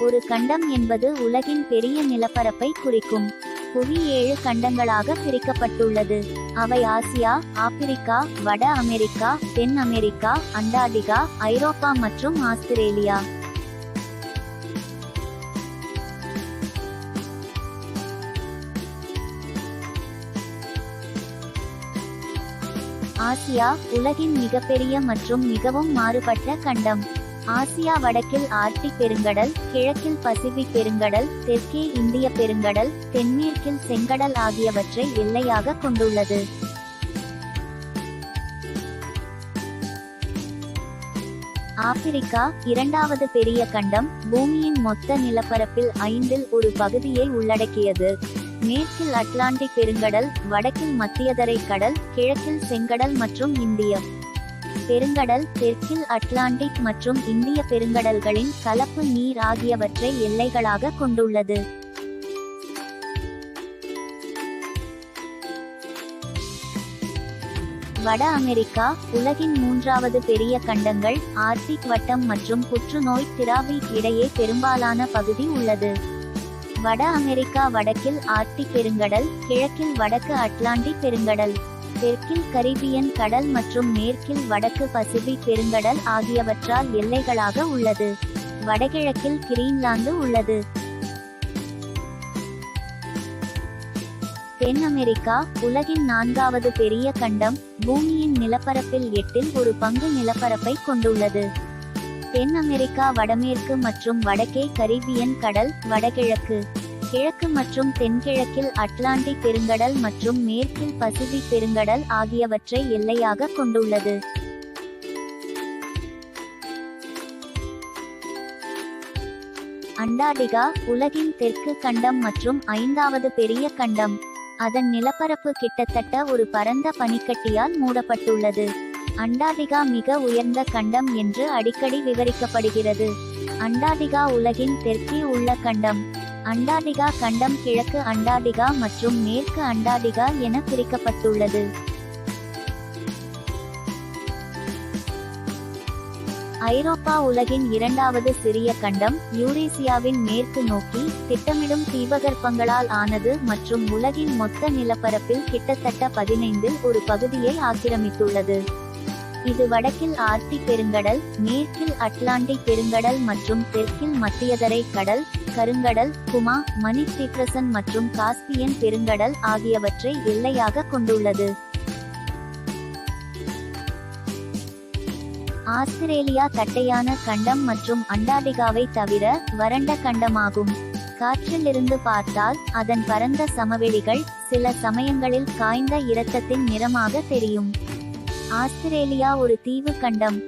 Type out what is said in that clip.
ஒரு கண்டம் என்பது உலகின் பெரிய நிலப்பரப்பை குறிக்கும். புவி 7 கண்டங்களாக பிரிக்கப்பட்டுள்ளது. அவை ஆசியா, ஆப்பிரிக்கா, வட அமெரிக்கா, தென் அமெரிக்கா, அண்டார்டிகா, ஐரோப்பா மற்றும் ஆஸ்திரேலியா. ஆசியா உலகின் மிகப்பெரிய மற்றும் மிகவும் மாறுபட்ட கண்டம். ஆசியா வடக்கில் ஆர்க்டிக் பெருங்கடல், கிழக்கில் பசிபிக் பெருங்கடல், தெற்கே இந்திய பெருங்கடல், தென்மேற்கில் செங்கடல் ஆகியவற்றை எல்லையாக கொண்டுள்ளது. ஆப்பிரிக்கா இரண்டாவது பெரிய கண்டம், பூமியின் மொத்த நிலப்பரப்பில் 5இல் ஒரு பகுதியை உள்ளடக்கியது. மேற்கில் அட்லாண்டிக் பெருங்கடல், வடக்கில் மத்தியதரை கடல், கிழக்கில் செங்கடல் மற்றும் இந்திய பெருங்கடல், தெற்கில் அட்லாண்டிக் மற்றும் இந்திய பெருங்கடல்களின் கலப்பு நீர் ஆகியவற்றை எல்லைகளாக கொண்டுள்ளது. வட அமெரிக்கா உலகின் 3வது பெரிய கண்டங்கள், ஆர்க்டிக் வட்டம் மற்றும் புற்றுநோய் திராவிக் இடையே பெரும்பாலான பகுதி உள்ளது. வட அமெரிக்கா வடக்கில் ஆர்க்டிக் பெருங்கடல், கிழக்கில் வடக்கு அட்லாண்டிக் பெருங்கடல், தெற்கில் கரீபியன் கடல் மற்றும் மேற்கில் வடக்கு பசிபிக் பெருங்கடல் ஆகியவற்றால் எல்லைகளாக உள்ளது. வடகிழக்கில் கிரீன்லாந்து உள்ளது. தென் அமெரிக்கா உலகின் 4வது பெரிய கண்டம், பூமியின் நிலப்பரப்பில் 8இல் ஒரு பங்கு நிலப்பரப்பை கொண்டுள்ளது. தென் அமெரிக்கா வடமேற்கு மற்றும் வடக்கே கரீபியன் கடல், வடகிழக்கு, கிழக்கு மற்றும் தென்கிழக்கில் அட்லாண்டிக் பெருங்கடல் மற்றும் மேற்கில் பசிபிக் பெருங்கடல் ஆகியவற்றை எல்லையாக கொண்டுள்ளது. அண்டார்டிகா உலகின் தெற்கு கண்டம் மற்றும் 5வது பெரிய கண்டம். அதன் நிலப்பரப்பு கிட்டத்தட்ட ஒரு பரந்த பனிக்கட்டியால் மூடப்பட்டுள்ளது. அண்டார்டிகா மிக உயர்ந்த கண்டம் என்று அடிக்கடி விவரிக்கப்படுகிறது. அண்டார்டிகா உலகின் தெற்கே உள்ள கண்டம். அண்டார்டிகா கண்டம் கிழக்கு அண்டார்டிகா மற்றும் மேற்கு அண்டார்டிகா என பிரிக்கப்பட்டுள்ளது. ஐரோப்பா உலகின் 2வது சிறிய கண்டம், யூரேசியாவின் மேற்கு நோக்கி திட்டமிடும் தீபகற்பங்களால் ஆனது மற்றும் உலகின் மொத்த நிலப்பரப்பில் கிட்டத்தட்ட 15இல் ஒரு பகுதியை ஆக்கிரமித்துள்ளது. இது வடக்கில் ஆர்க்டிக் பெருங்கடல், மேற்கில் அட்லாண்டிக் பெருங்கடல் மற்றும் தெற்கில் மத்தியதரை கடல், கருங்கடல், குமா, மணித்திப்ரசன் மற்றும் காஸ்பியன் பெருங்கடல் ஆகியவற்றை எல்லையாக கொண்டுள்ளது. ஆஸ்திரேலியா தட்டையான கண்டம் மற்றும் அண்டார்டிகாவை தவிர வறண்ட கண்டமாகும். காற்றிலிருந்து பார்த்தால் அதன் பரந்த சமவெளிகள் சில சமயங்களில் காய்ந்த இரத்தத்தின் நிறமாக தெரியும். ஆஸ்திரேலியா ஒரு தீவு கண்டம்.